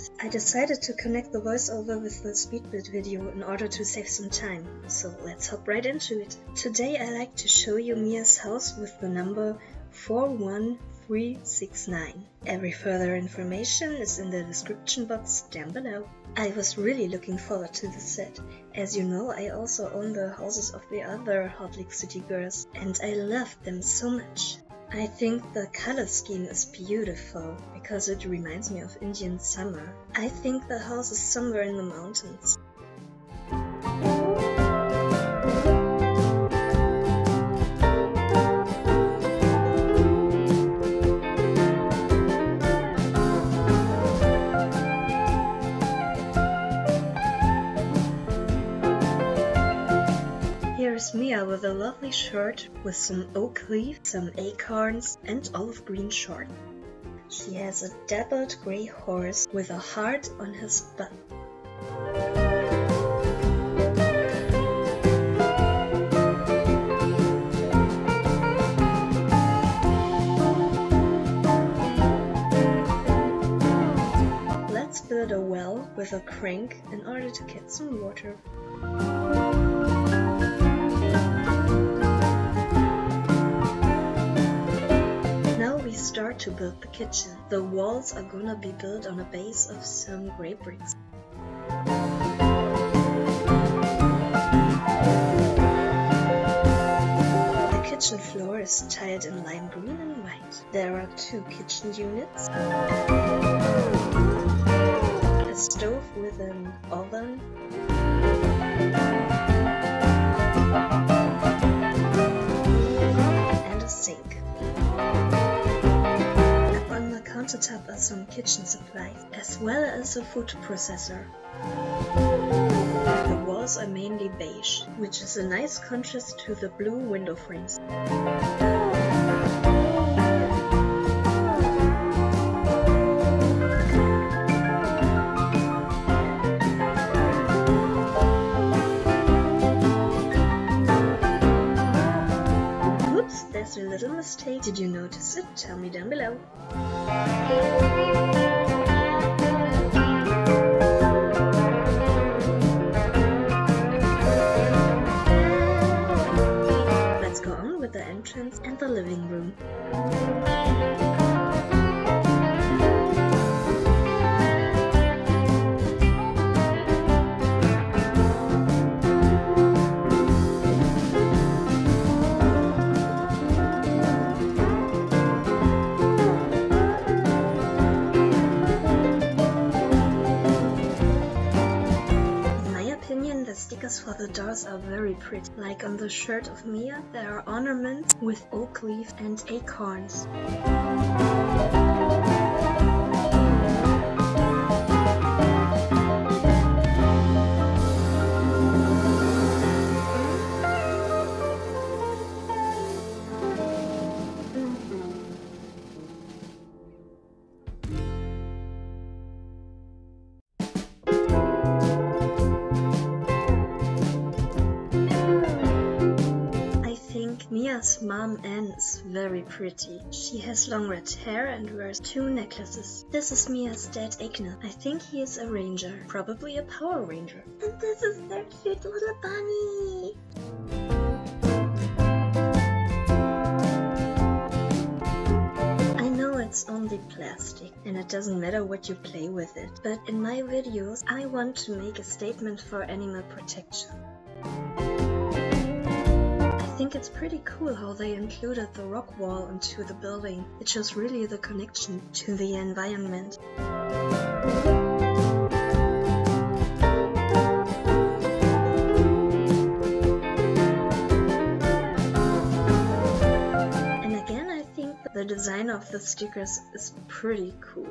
Preis. I decided to connect the voiceover with the speedbit video in order to save some time, so let's hop right into it. Today I like to show you Mia's house with the number 41369. Every further information is in the description box down below. I was really looking forward to this set. As you know, I also own the houses of the other Hot League City girls, and I loved them so much. I think the color scheme is beautiful, because it reminds me of Indian summer. I think the house is somewhere in the mountains. Here's Mia with a lovely shirt with some oak leaf, some acorns and olive green shorts. She has a dapple-gray horse with a heart on his butt. Let's build a well with a crank in order to get some water. Start to build the kitchen. The walls are gonna be built on a base of some grey bricks. The kitchen floor is tiled in lime green and white. There are 2 kitchen units, a stove with an oven, and a sink. On top are some kitchen supplies, as well as a food processor. The walls are mainly beige, which is a nice contrast to the blue window frames. Oops, there's a little mistake. Did you notice it? Tell me down below. Let's go on with the entrance and the living room. The stickers for the doors are very pretty. Like on the shirt of Mia, there are ornaments with oak leaf and acorns. Mia's mom Anne is very pretty. She has long red hair and wears 2 necklaces. This is Mia's dad Agne. I think he is a ranger, probably a Power Ranger. And this is their cute little bunny. I know it's only plastic and it doesn't matter what you play with it, but in my videos I want to make a statement for animal protection. I think it's pretty cool how they included the rock wall into the building. It shows really the connection to the environment. And again, I think the design of the stickers is pretty cool.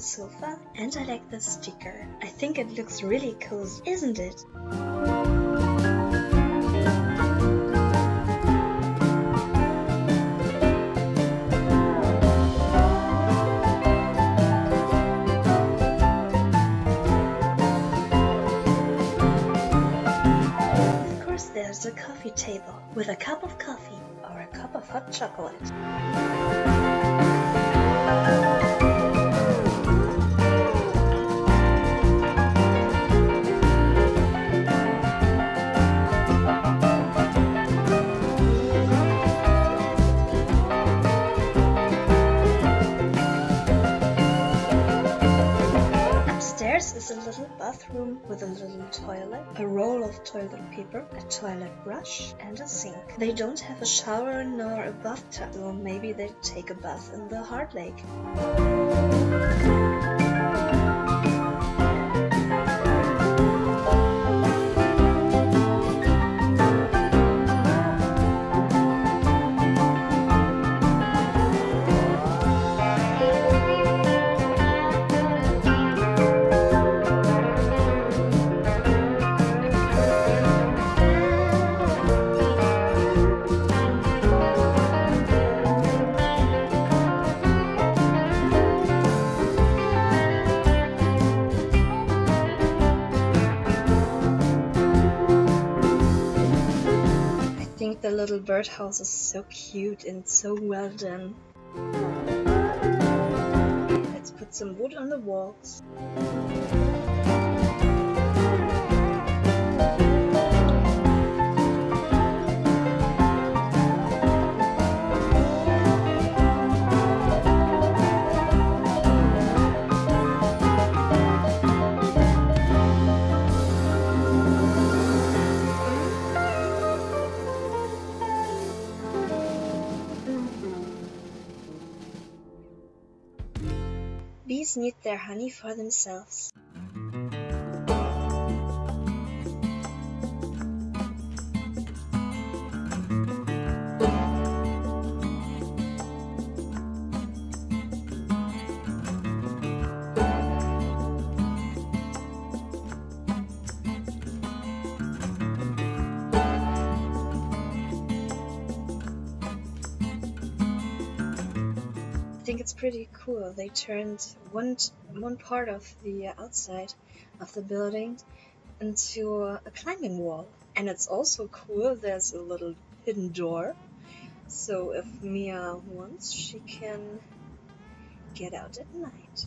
Sofa, and I like the sticker. I think it looks really cozy, isn't it? table with a cup of coffee or a cup of hot chocolate. Upstairs is a little bathroom with a little toilet, a roll of toilet paper, a toilet brush, and a sink. They don't have a shower nor a bathtub, so maybe they take a bath in the hard lake. The little birdhouse is so cute and so well done. Let's put some wood on the walls. Bees need their honey for themselves. I think it's pretty cool. They turned one part of the outside of the building into a climbing wall. And it's also cool, there's a little hidden door. So if Mia wants, she can get out at night.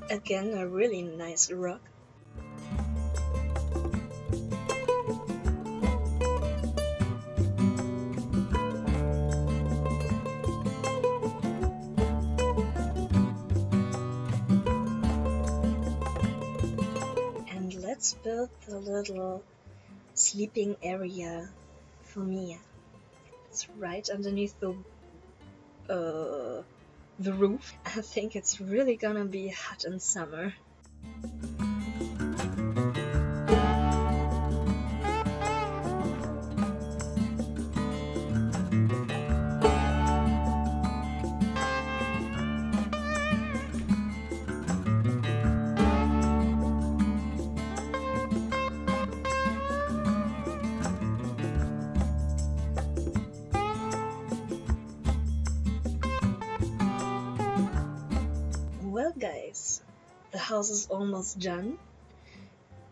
Again, a really nice rock. And let's build the little sleeping area for Mia. It's right underneath the roof. I think it's really gonna be hot in summer. Well guys, the house is almost done,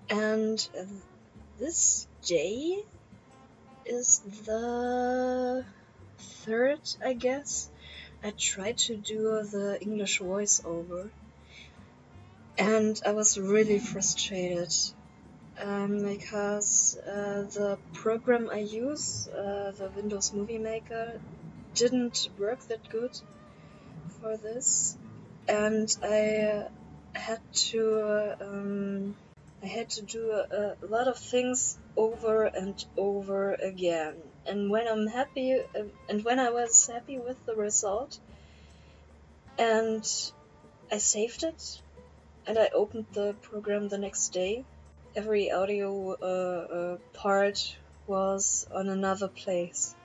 and this J is the third, I guess. I tried to do the English voiceover and I was really frustrated because the program I use, the Windows Movie Maker, didn't work that good for this. And I had to do a lot of things over and over again. And when I was happy with the result, and I saved it, and I opened the program the next day, every audio part was on another place.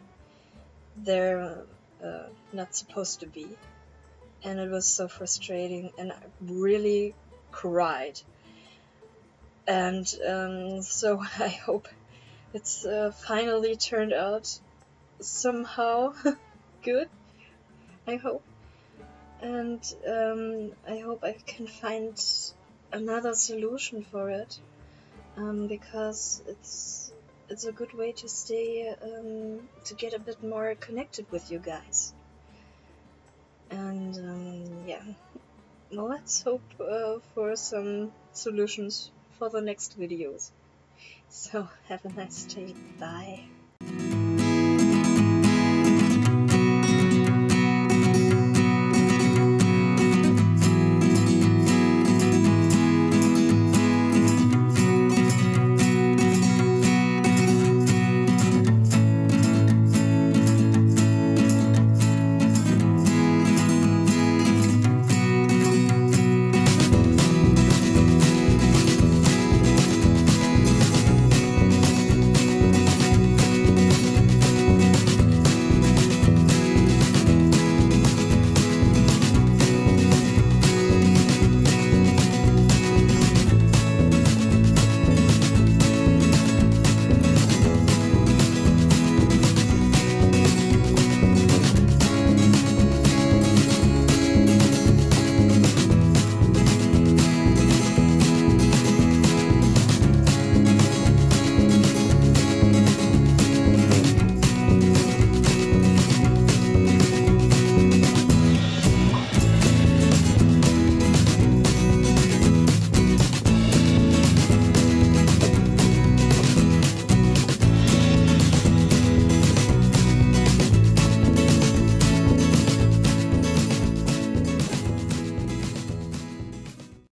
they're not supposed to be. And it was so frustrating, and I really cried. And so I hope it's finally turned out somehow good, I hope. And I hope I can find another solution for it, because it's a good way to stay, to get a bit more connected with you guys. And yeah, well, let's hope for some solutions for the next videos. So have a nice day. Bye.